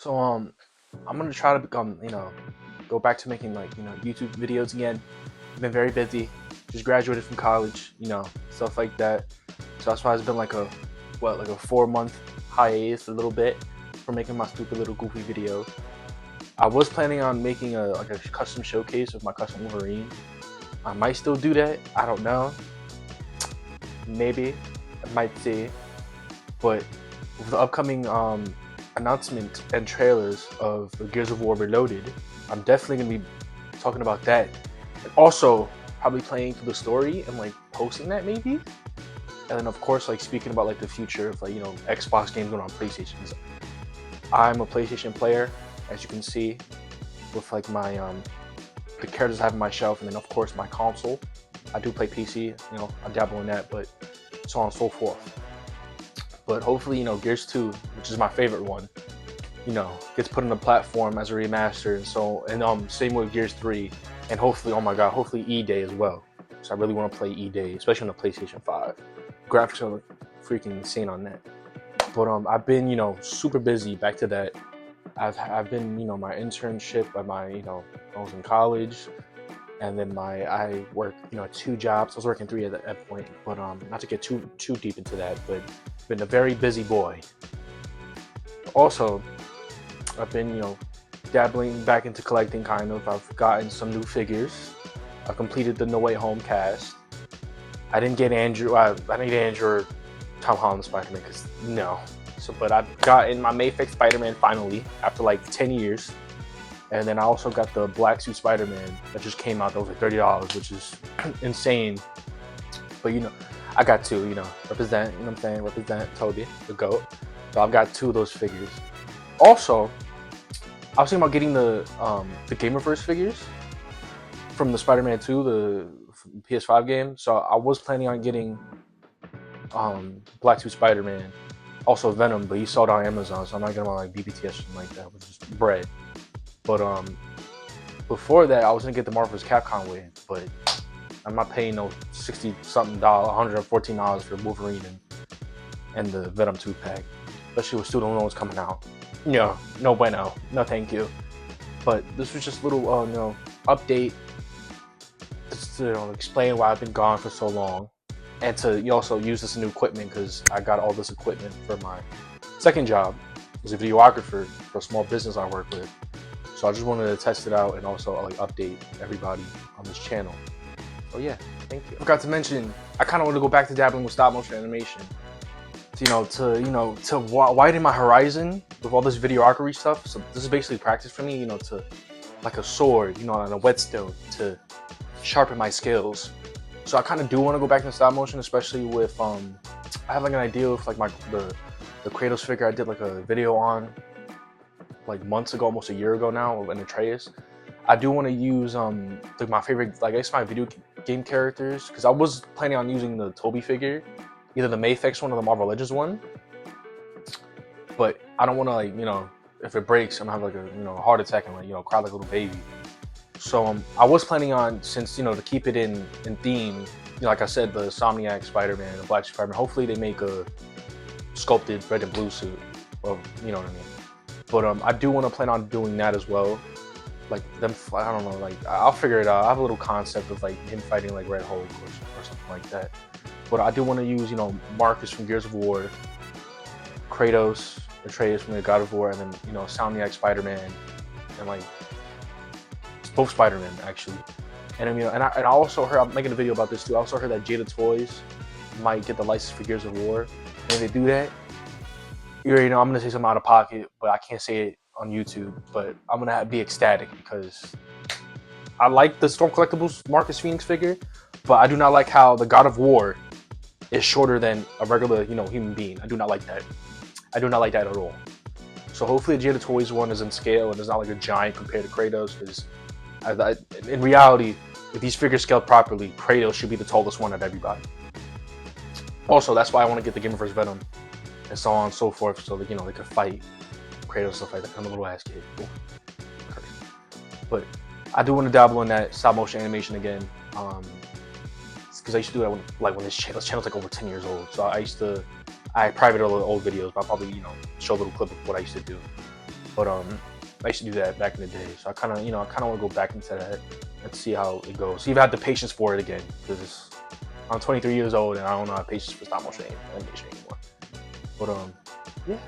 So I'm gonna try to become, go back to making YouTube videos again. I've been very busy. Just graduated from college, stuff like that. So that's why it's been like a 4 month hiatus, a little bit, for making my stupid little goofy videos. I was planning on making a custom showcase of my custom Wolverine. I might still do that. I don't know. Maybe I might see. But with the upcoming announcement and trailers of the Gears of War Reloaded, I'm definitely gonna be talking about that, and also probably playing through the story and like posting that maybe. And then of course like speaking about like the future of Xbox games going on PlayStation. 'Cause I'm a PlayStation player, as you can see, with like my the characters I have on my shelf, and then of course my console. I do play PC, I dabble in that, but so on and so forth. But hopefully, Gears 2, which is my favorite one, gets put on the platform as a remaster, and same with Gears 3, and hopefully, oh my god, hopefully E-Day as well. So I really want to play E-Day, especially on the PlayStation 5. Graphics are freaking insane on that. But I've been, super busy. Back to that, I've been, my internship at my, I was in college, and then I work, two jobs. I was working three at that point, but not to get too deep into that, but been a very busy boy. Also, I've been, dabbling back into collecting kind of. I've gotten some new figures. I completed the No Way Home cast. I didn't get Andrew. I didn't get Andrew or Tom Holland Spider-Man because no. So, but I've gotten my Mayfix Spider-Man finally after like 10 years. And then I also got the Black Suit Spider-Man that just came out. That was like $30, which is insane. But I got two. Represent. You know what I'm saying? Represent Toby, the GOAT. So I've got two of those figures. Also, I was thinking about getting the Gamerverse figures from the Spider-Man 2, the PS5 game. So I was planning on getting Black Suit Spider-Man, also Venom, but he sold on Amazon, so I'm not getting on like BBTS or something like that, which is bread. But before that, I was gonna get the Marvel's Capcom wave, but I'm not paying no $60 something, $114 for Wolverine and the Venom 2 pack, especially with still don't know what's coming out. No bueno, no thank you. But this was just a little update, just to explain why I've been gone for so long, and to also use this new equipment because I got all this equipment for my second job as a videographer for a small business I work with. So I just wanted to test it out and also like update everybody on this channel. So yeah, thank you. I forgot to mention, I kind of want to go back to dabbling with stop motion animation. To widen my horizon with all this videography stuff. So this is basically practice for me, to like a sword, on a whetstone to sharpen my skills. So I kind of do want to go back to stop motion, especially with I have like an idea of like the Kratos figure I did like a video on like months ago, almost a year ago now, in Atreus. I do want to use like my favorite, like I guess my video game characters, because I was planning on using the Toby figure, either the Mayfix one or the Marvel Legends one. But I don't want to like if it breaks, I'm gonna have like a heart attack and like cry like a little baby. So I was planning on, since to keep it in theme, like I said, the Insomniac Spider-Man, the Black Spider-Man. Hopefully they make a sculpted red and blue suit, or you know what I mean. But I do want to plan on doing that as well. Like them, I don't know, like I'll figure it out. I have a little concept of like him fighting like Red Hulk or something like that. But I do want to use Marcus from Gears of War, Kratos, Atreus from the God of War, and then Insomniac Spider-Man, and like both Spider-Man actually. And and I also heard, I'm making a video about this too. I also heard that Jada Toys might get the license for Gears of War. And if they do that, I'm gonna say something out of pocket, but I can't say it on YouTube. But I'm gonna be ecstatic because I like the Storm Collectibles Marcus Phoenix figure, but I do not like how the God of War is shorter than a regular human being. I do not like that. I do not like that at all. So hopefully the Jada Toys one is in scale and is not like a giant compared to Kratos, because in reality, if these figures scaled properly, Kratos should be the tallest one of everybody. Also, that's why I want to get the Gamerverse Venom and so on and so forth, so that they could fight Kratos and stuff like that. I'm a little ass kid. But I do want to dabble in that stop motion animation again, because I used to do that when this channel's like over 10 years old. So I private all the old videos, but I'll probably show a little clip of what I used to do. But I used to do that back in the day, so I kind of want to go back into that and see how it goes. See if I have the patience for it again, because I'm 23 years old and I don't know have patience for stop motion animation anymore. But yeah,